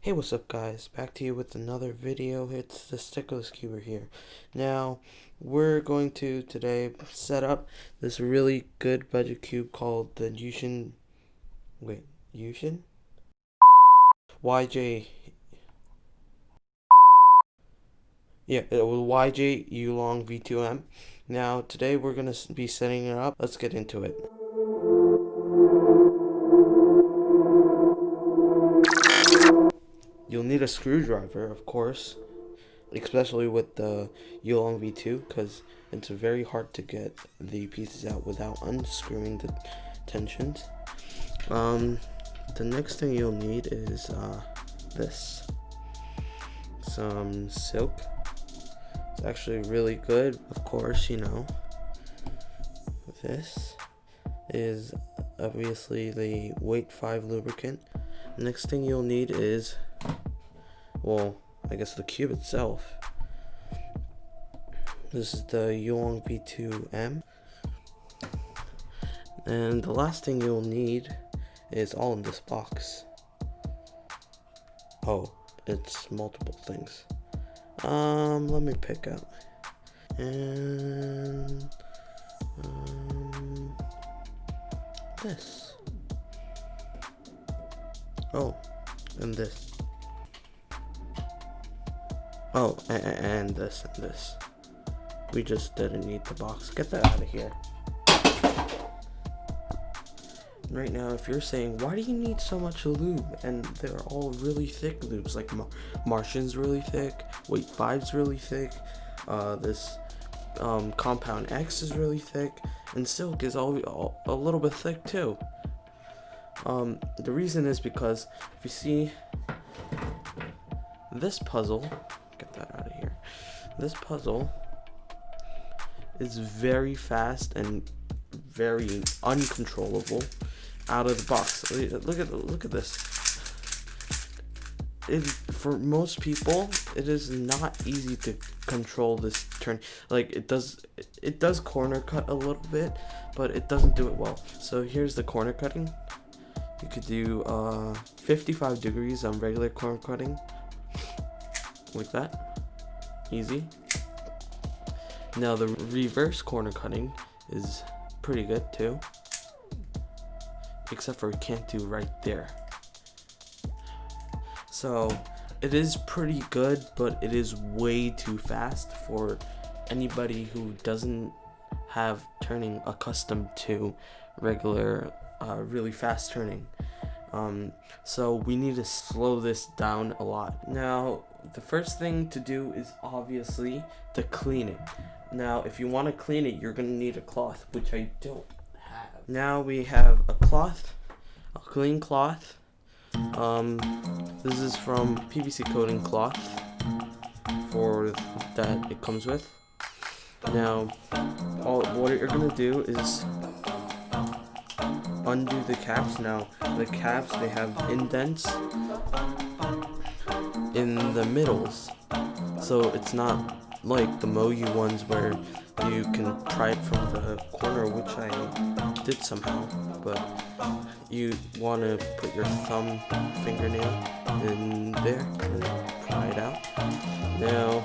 Hey, what's up guys? Back to you with another video. It's the Stickless Cuber here. Now, we're going to today set up this really good budget cube called the Yushin? YJ, yeah, it was YJ Yulong V2 M. Now, today we're going to be setting it up. Let's get into it. You'll need a screwdriver, of course, especially with the Yulong V2, because it's very hard to get the pieces out without unscrewing the tensions. The next thing you'll need is this, some silk. It's actually really good, of course, you know. This is obviously the Weight 5 lubricant. Next thing you'll need is, well, I guess the cube itself. This is the Yulong V2 M. And the last thing you'll need is all in this box. Oh, it's multiple things. Let me pick out. And this. Oh, and this. Oh, and this and this. We just didn't need the box. Get that out of here. Right now, if you're saying, why do you need so much lube? And they're all really thick lubes, like Martian's really thick, Weight 5's really thick, this Compound X is really thick, and Silk is all a little bit thick too. The reason is because if you see this puzzle, get that out of here. This puzzle is very fast and very uncontrollable out of the box. Look at this. For most people, it is not easy to control this turn. Like it does corner cut a little bit, but it doesn't do it well. So here's the corner cutting. You could do 55 degrees on regular corner cutting, like that, easy. Now the reverse corner cutting is pretty good too, except for you can't do right there. So it is pretty good, but it is way too fast for anybody who doesn't have turning accustomed to regular really fast turning. So we need to slow this down a lot. Now the first thing to do is obviously to clean it. Now if you want to clean it, you're gonna need a cloth, which I don't have. Now we have a cloth, a clean cloth. This is from PVC coating cloth for that it comes with. Now what you're gonna do is undo the caps. Now the caps, they have indents in the middles, so it's not like the Moyu ones where you can pry it from the corner, which I did somehow, but you want to put your thumb fingernail in there and pry it out. Now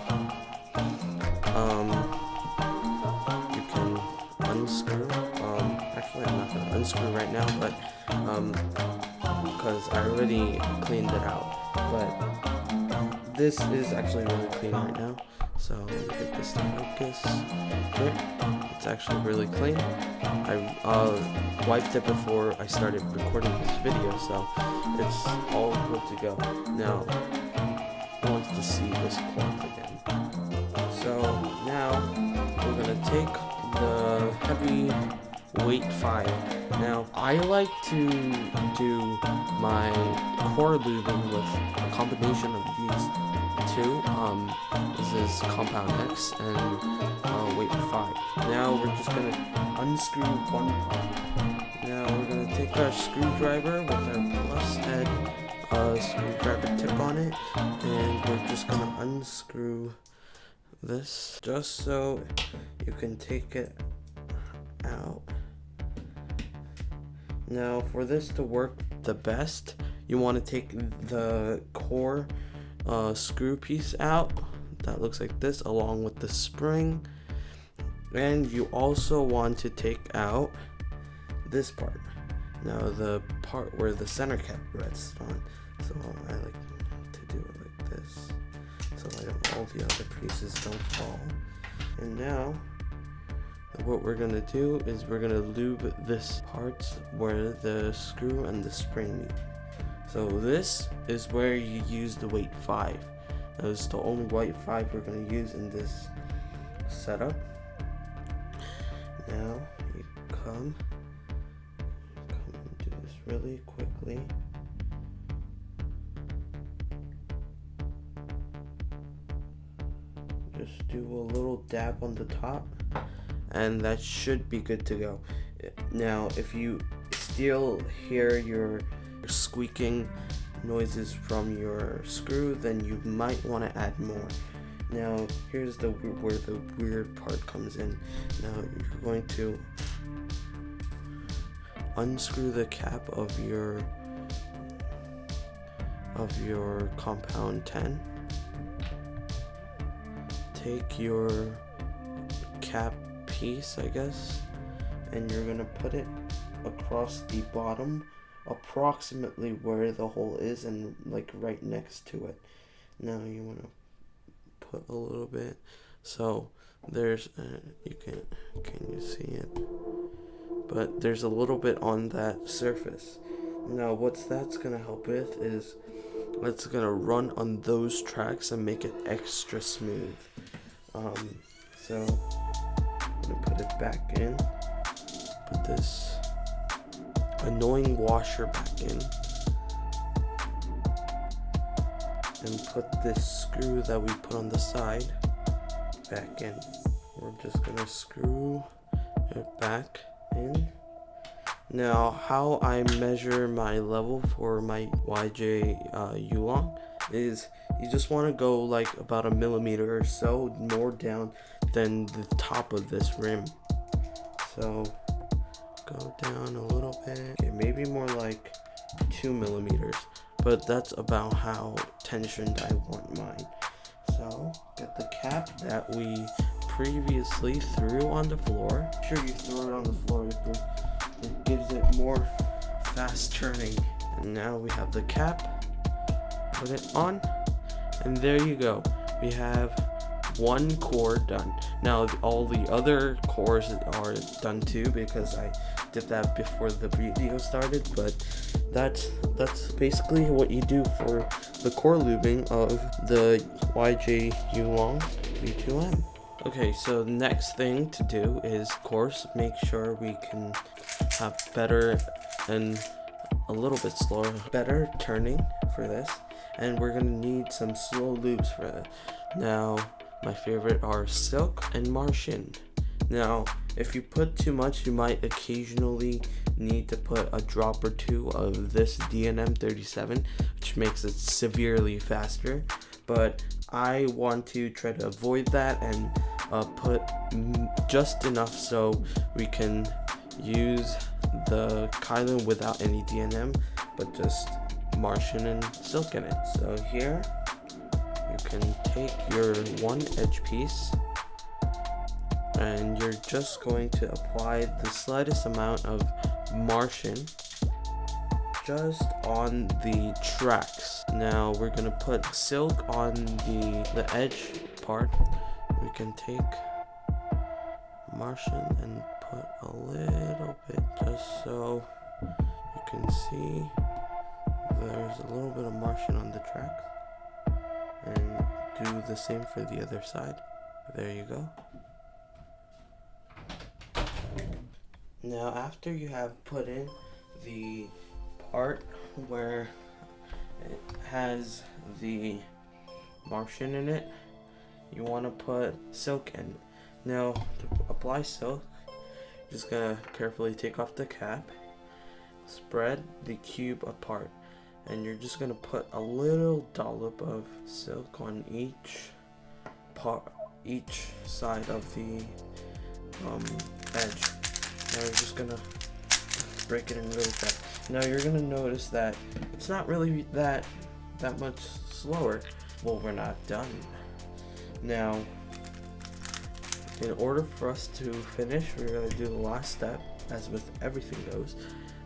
you can unscrew. Actually I'm not gonna unscrew right now, but because I already cleaned it out. But this is actually really clean right now. So let me get this to focus. There. It's actually really clean. I wiped it before I started recording this video, so it's all good to go. Now I want to see this cloth again. So now we're gonna take the heavy Weight 5. Now I like to do my core lubing with a combination of these two. This is Compound X and Weight 5. Now we're just gonna unscrew one part. Now we're gonna take our screwdriver with our plus head screwdriver tip on it, and we're just gonna unscrew this just so you can take it out. Now for this to work the best, you want to take the core screw piece out that looks like this, along with the spring. And you also want to take out this part. Now the part where the center cap rests on. So I like to do it like this, so all the other pieces don't fall. And now what we're gonna do is we're gonna lube this part where the screw and the spring meet. So this is where you use the weight 5. That is the only weight 5 we're gonna use in this setup. Now you come and do this really quickly. Just do a little dab on the top, and that should be good to go. Now, if you still hear your squeaking noises from your screw, then you might want to add more. Now, here's where the weird part comes in. Now, you're going to unscrew the cap of your compound 10. Take your cap piece, I guess, and you're gonna put it across the bottom, approximately where the hole is, and like right next to it. Now you want to put a little bit, so there's can you see it? But there's a little bit on that surface. Now that's gonna help with is it's gonna run on those tracks and make it extra smooth. So I'm gonna put it back in, put this annoying washer back in, and put this screw that we put on the side back in. We're just gonna screw it back in. Now, how I measure my level for my YJ Yulong is you just want to go like about 1 millimeter or so more down than the top of this rim. So go down a little bit, okay, maybe more like 2 millimeters, but that's about how tensioned I want mine. So get the cap that we previously threw on the floor. Make sure you throw it on the floor. It gives it more fast turning. And now we have the cap. Put it on, and there you go. We have one core done. Now all the other cores are done too, because I did that before the video started. But that's basically what you do for the core lubing of the YJ Yulong V2 M. Okay, so the next thing to do is, of course, make sure we can have better and a little bit slower, better turning for this. And we're gonna need some slow loops for that. Now, my favorite are Silk and Martian. Now, if you put too much, you might occasionally need to put a drop or two of this DNM 37, which makes it severely faster. But I want to try to avoid that and put just enough so we can use the Kylan without any DNM, but just Martian and Silk in it. So here you can take your one edge piece and you're just going to apply the slightest amount of Martian just on the tracks. Now we're gonna put Silk on the edge part. We can take Martian and put a little bit just so you can see there's a little bit of Martian on the tracks, and do the same for the other side. There you go. Now after you have put in the part where it has the Martian in it, you want to put Silk in. Now to apply Silk, just gonna carefully take off the cap, spread the cube apart, and you're just gonna put a little dollop of Silk on each side of the edge. Now we're just gonna break it in really fast. Now you're gonna notice that it's not really that much slower. Well, we're not done. Now, in order for us to finish, we're gonna do the last step, as with everything goes.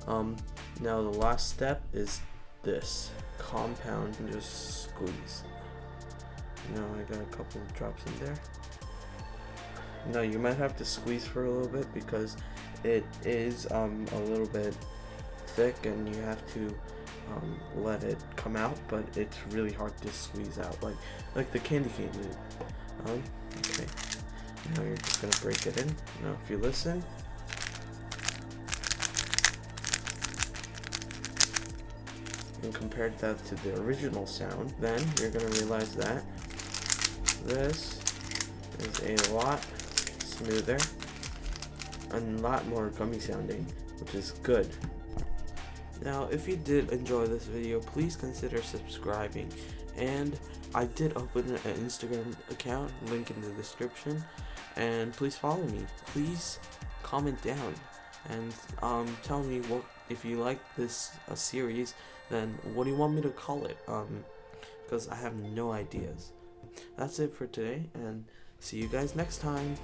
Now the last step is this compound and just squeeze. Now I got a couple of drops in there. Now you might have to squeeze for a little bit because it is a little bit thick and you have to let it come out, but it's really hard to squeeze out like the candy cane did. Okay. Now you're just gonna break it in. Now if you listen, and compare that to the original sound, then you're gonna realize that this is a lot smoother and a lot more gummy sounding, which is good. Now if you did enjoy this video, please consider subscribing, and I did open an Instagram account, link in the description, and please follow me. Please comment down and tell me what, if you like this series, then what do you want me to call it, because I have no ideas. That's it for today, and see you guys next time.